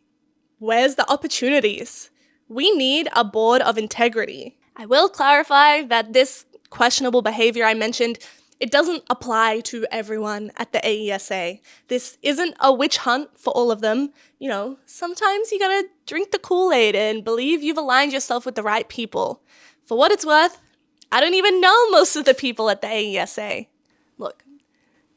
Speaker 1: Where's the opportunities? We need a board of integrity. I will clarify that this questionable behavior I mentioned It doesn't apply to everyone at the AESA. This isn't a witch hunt for all of them. You know, sometimes you gotta drink the Kool-Aid and believe you've aligned yourself with the right people. For what it's worth, I don't even know most of the people at the AESA. Look,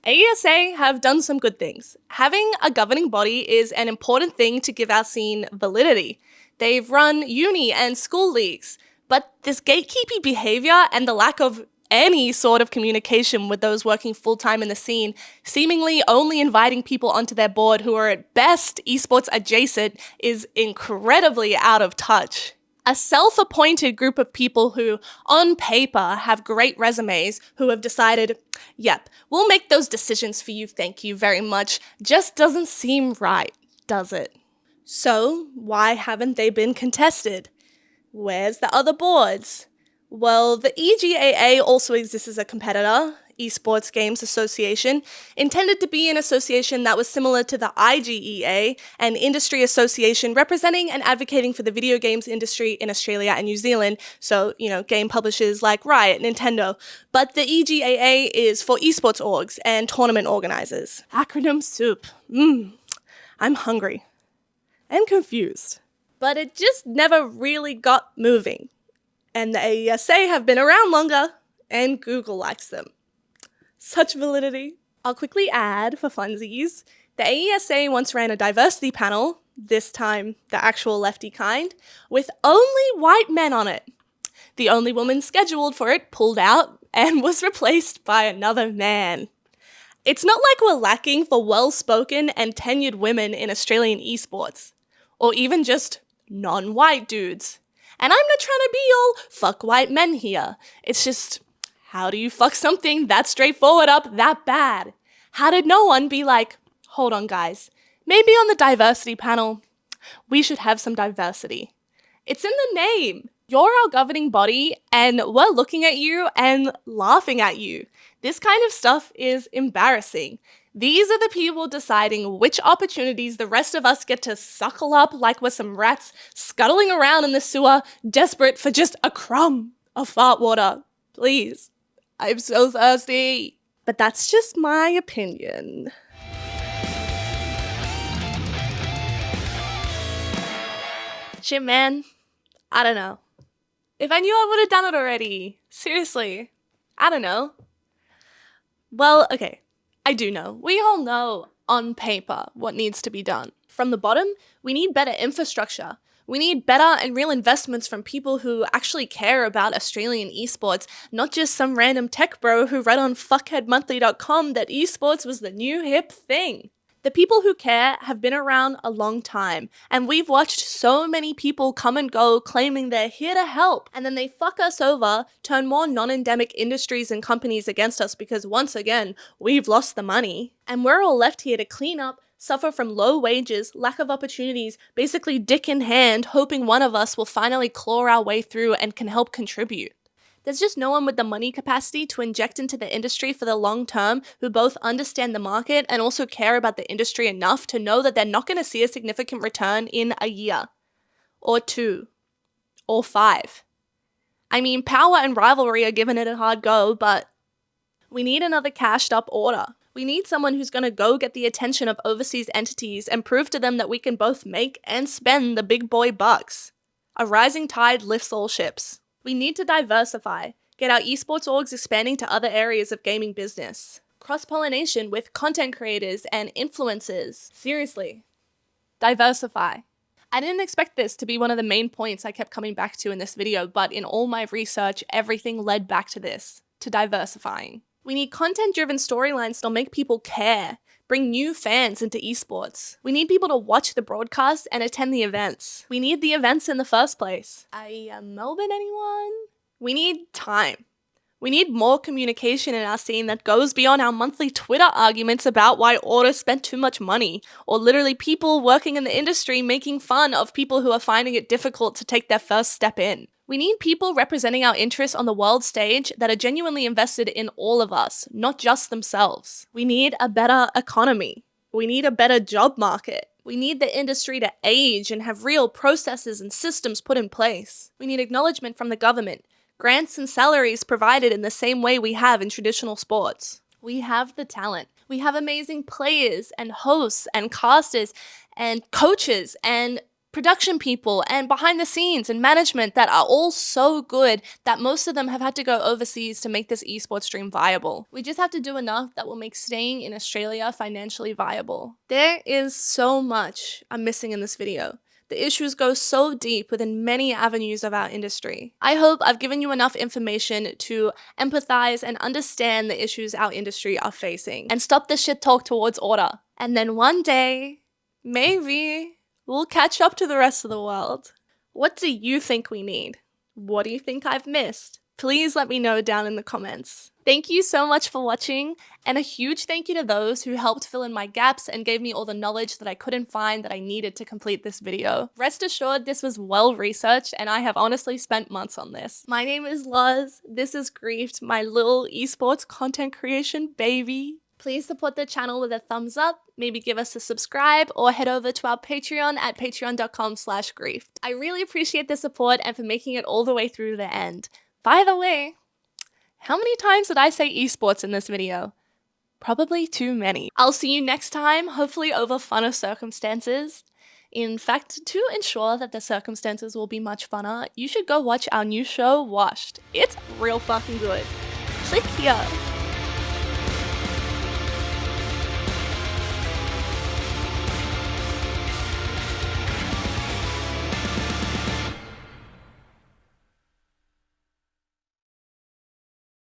Speaker 1: AESA have done some good things. Having a governing body is an important thing to give our scene validity. They've run uni and school leagues, but this gatekeeping behavior and the lack of any sort of communication with those working full-time in the scene, seemingly only inviting people onto their board who are at best esports adjacent, is incredibly out of touch. A self-appointed group of people who, on paper, have great resumes, who have decided, yep, we'll make those decisions for you, thank you very much, just doesn't seem right, does it? So, why haven't they been contested? Where's the other boards? Well, the EGAA also exists as a competitor, Esports Games Association, intended to be an association that was similar to the IGEA, an industry association representing and advocating for the video games industry in Australia and New Zealand, so, you know, game publishers like Riot, Nintendo. But the EGAA is for esports orgs and tournament organizers. Acronym soup. I'm hungry. And confused. But it just never really got moving. And the AESA have been around longer, and Google likes them. Such validity. I'll quickly add, for funsies, the AESA once ran a diversity panel, this time the actual lefty kind, with only white men on it. The only woman scheduled for it pulled out and was replaced by another man. It's not like we're lacking for well-spoken and tenured women in Australian esports, or even just non-white dudes. And I'm not trying to be all fuck white men here. It's just, how do you fuck something that straightforward up that bad? How did no one be like, hold on guys, maybe on the diversity panel, we should have some diversity. It's in the name. You're our governing body and we're looking at you and laughing at you. This kind of stuff is embarrassing. These are the people deciding which opportunities the rest of us get to suckle up like we're some rats scuttling around in the sewer, desperate for just a crumb of fart water. Please, I'm so thirsty. But that's just my opinion. Shit, man. I don't know. If I knew, I would have done it already. Seriously. I don't know. Well, okay. I do know. We all know, on paper, what needs to be done. From the bottom, we need better infrastructure. We need better and real investments from people who actually care about Australian esports, not just some random tech bro who read on fuckheadmonthly.com that esports was the new hip thing. The people who care have been around a long time, and we've watched so many people come and go claiming they're here to help, and then they fuck us over, turn more non-endemic industries and companies against us because once again, we've lost the money. And we're all left here to clean up, suffer from low wages, lack of opportunities, basically dick in hand, hoping one of us will finally claw our way through and can help contribute. There's just no one with the money capacity to inject into the industry for the long term who both understand the market and also care about the industry enough to know that they're not going to see a significant return in a year, or 2, or 5. I mean, power and rivalry are giving it a hard go, but we need another cashed up order. We need someone who's going to go get the attention of overseas entities and prove to them that we can both make and spend the big boy bucks. A rising tide lifts all ships. We need to diversify, get our esports orgs expanding to other areas of gaming business. Cross-pollination with content creators and influencers. Seriously. Diversify. I didn't expect this to be one of the main points I kept coming back to in this video, but in all my research, everything led back to this, to diversifying. We need content-driven storylines that'll make people care, bring new fans into esports. We need people to watch the broadcast and attend the events. We need the events in the first place. Melbourne, anyone? We need time. We need more communication in our scene that goes beyond our monthly Twitter arguments about why Order spent too much money, or literally people working in the industry making fun of people who are finding it difficult to take their first step in. We need people representing our interests on the world stage that are genuinely invested in all of us, not just themselves. We need a better economy. We need a better job market. We need the industry to age and have real processes and systems put in place. We need acknowledgement from the government, grants and salaries provided in the same way we have in traditional sports. We have the talent. We have amazing players and hosts and casters and coaches and production people and behind the scenes and management that are all so good that most of them have had to go overseas to make this esports dream viable. We just have to do enough that will make staying in Australia financially viable. There is so much I'm missing in this video. The issues go so deep within many avenues of our industry. I hope I've given you enough information to empathize and understand the issues our industry are facing and stop the shit talk towards order. And then one day, maybe, we'll catch up to the rest of the world. What do you think we need? What do you think I've missed? Please let me know down in the comments. Thank you so much for watching, and a huge thank you to those who helped fill in my gaps and gave me all the knowledge that I couldn't find that I needed to complete this video. Rest assured, this was well researched, and I have honestly spent months on this. My name is Luz, this is Griefed, my little esports content creation baby. Please support the channel with a thumbs up, maybe give us a subscribe, or head over to our Patreon at patreon.com/griefed. I really appreciate the support and for making it all the way through the end. By the way, how many times did I say esports in this video? Probably too many. I'll see you next time, hopefully over funner circumstances. In fact, to ensure that the circumstances will be much funner, you should go watch our new show, Washed. It's real fucking good. Click here.